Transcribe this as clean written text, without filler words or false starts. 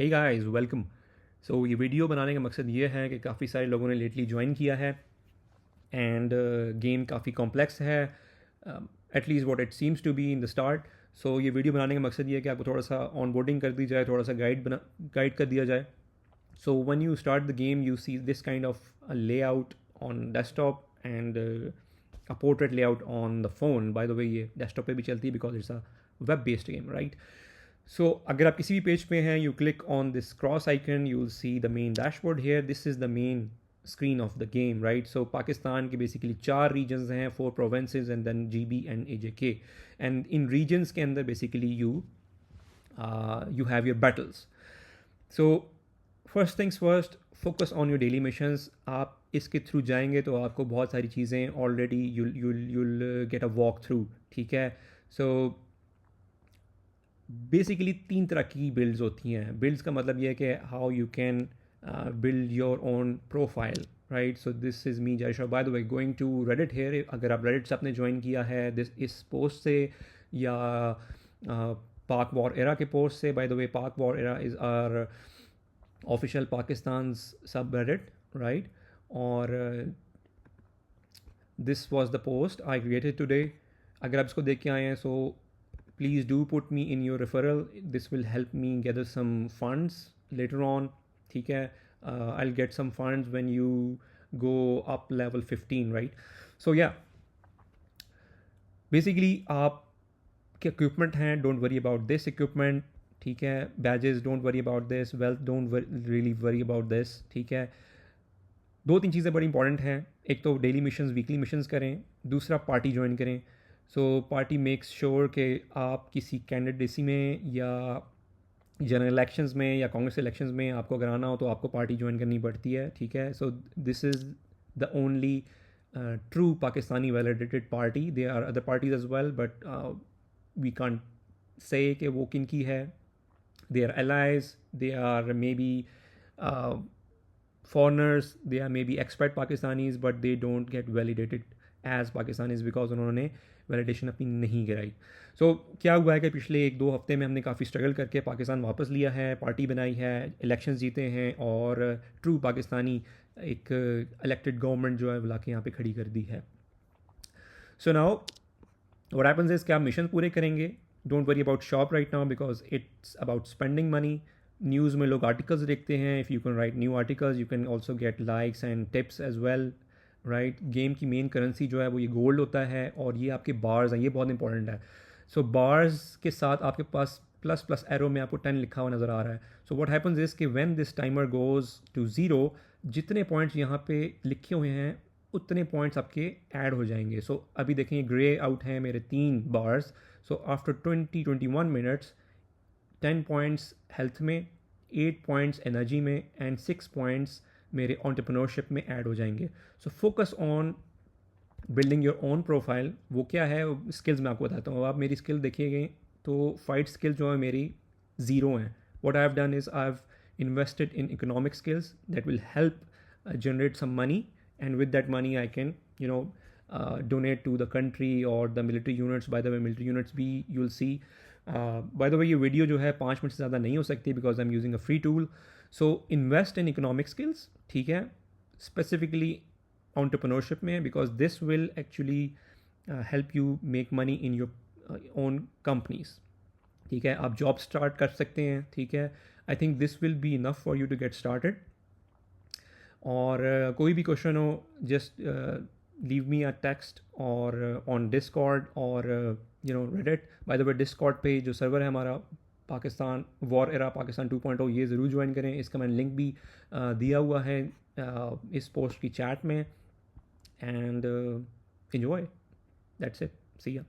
Hey guys welcome. सो ये video बनाने का मकसद ये है कि काफ़ी सारे लोगों ने लेटली ज्वाइन किया है एंड गेम काफ़ी कॉम्प्लेक्स है, at least what it seems to be in the start. So ये वीडियो बनाने का मकसद ये है कि आपको थोड़ा सा ऑन बोर्डिंग कर दी जाए, थोड़ा सा गाइड कर दिया जाए। So when you start the game, you see this kind of a layout on desktop and a portrait layout on the phone. By the way, ये desktop पे भी चलती है because it's a web-based game, right? So अगर आप किसी भी page पे हैं, you click on this cross icon, you'll see the main dashboard here. This is the main screen of the game, right? So Pakistan के basically 4 regions हैं, 4 provinces and then GB and AJK. And in regions के अंदर basically you have your battles. So first things first, focus on your daily missions. आप इसके through जाएंगे तो आपको बहुत सारी चीज़ें already you'll get a walk through, ठीक है। सो बेसिकली 3 तरह की बिल्ड्स होती हैं। बिल्ड्स का मतलब ये है कि how you can build your own profile, right. So this is me Jay Shah, by the way going to Reddit here. अगर आप रेडिट से आपने ज्वाइन किया है इस पोस्ट से या पाक वॉर एरा के पोस्ट से, by the way Pak war era is our official Pakistan subreddit, right. और this was the post I created today. अगर आप इसको देख के आए हैं, so please do put me in your referral, this will help me gather some funds later on, ठीक है। I will get some funds when you go up level 15, right. So या बेसिकली आप के इक्विपमेंट हैं, don't worry about this equipment, ठीक है। Badges, don't worry about this. Wealth, don't really worry about this, ठीक है। 2-3 चीज़ें बड़ी इंपॉर्टेंट हैं। एक तो डेली मिशंस, वीकली मिशंस करें। दूसरा पार्टी ज्वाइन करें। सो पार्टी मेक्स श्योर कि आप किसी कैंडिडेसी में या जनरल इलेक्शंस में या कांग्रेस इलेक्शंस में आपको अगर आना हो तो आपको पार्टी ज्वाइन करनी पड़ती है, ठीक है। So this is the only true Pakistani validated party. They are other parties as well, but we can't say कि वो किन की है। They are allies, they are maybe foreigners, they are maybe expat Pakistanis, but they don't get validated as Pakistanis because उन्होंने validation अपनी नहीं कराई। सो क्या हुआ है कि पिछले 1-2 हफ्ते में हमने काफ़ी स्ट्रगल करके पाकिस्तान वापस लिया है, पार्टी बनाई है, इलेक्शंस जीते हैं और ट्रू पाकिस्तानी एक इलेक्टेड गवर्नमेंट जो है बुला के यहाँ पे खड़ी कर दी है। So now what happens is कि आप मिशन पूरे करेंगे। Don't worry about shop right now because it's about spending money. News में लोग आर्टिकल्स देखते हैं, if you can write new articles you can also get likes and tips as well, right. Game की main currency जो है वो ये gold होता है और ये आपके बार्स हैं, ये बहुत इंपॉर्टेंट है। सो बार्स के साथ आपके पास प्लस प्लस एरो में आपको 10 लिखा हुआ नज़र आ रहा है। सो व्हाट हैपन्स इज़ कि when this timer goes to zero, जितने पॉइंट्स यहाँ पे लिखे हुए हैं उतने पॉइंट्स आपके ऐड हो जाएंगे। सो अभी देखें ग्रे आउट हैं मेरे 3 bars. So after 20-21 minutes 10 points health में, 8 पॉइंट्स एनर्जी में एंड 6 पॉइंट्स मेरे एंटरप्रेन्योरशिप में ऐड हो जाएंगे। So focus on building your own profile. वो क्या है, स्किल्स मैं आपको बताता हूँ। आप मेरी स्किल देखिएगा तो फाइट स्किल जो है मेरी 0 हैं। What I have done is I have invested in economic skills that will help generate some money, and with that money I can donate to the country or the military units. By the way, military units भी you'll see. By the way, ये video जो है 5 minute से ज़्यादा नहीं हो सकती because I'm using a free tool. So invest in economic skills, ठीक है, specifically entrepreneurship में, because this will actually help you make money in your own companies, ठीक है। आप जॉब स्टार्ट कर सकते हैं, ठीक है। I think this will be enough for you to get started. और कोई भी क्वेश्चन हो just leave me a text और ऑन डिस्कॉर्ड और Reddit. By the way Discord पे जो सर्वर है हमारा पाकिस्तान वॉर एरा पाकिस्तान 2.0, ये ज़रूर ज्वाइन करें। इसका मैंने लिंक भी दिया हुआ है इस पोस्ट की चैट में। एंड एन्जॉय, दैट्स इट, सी या।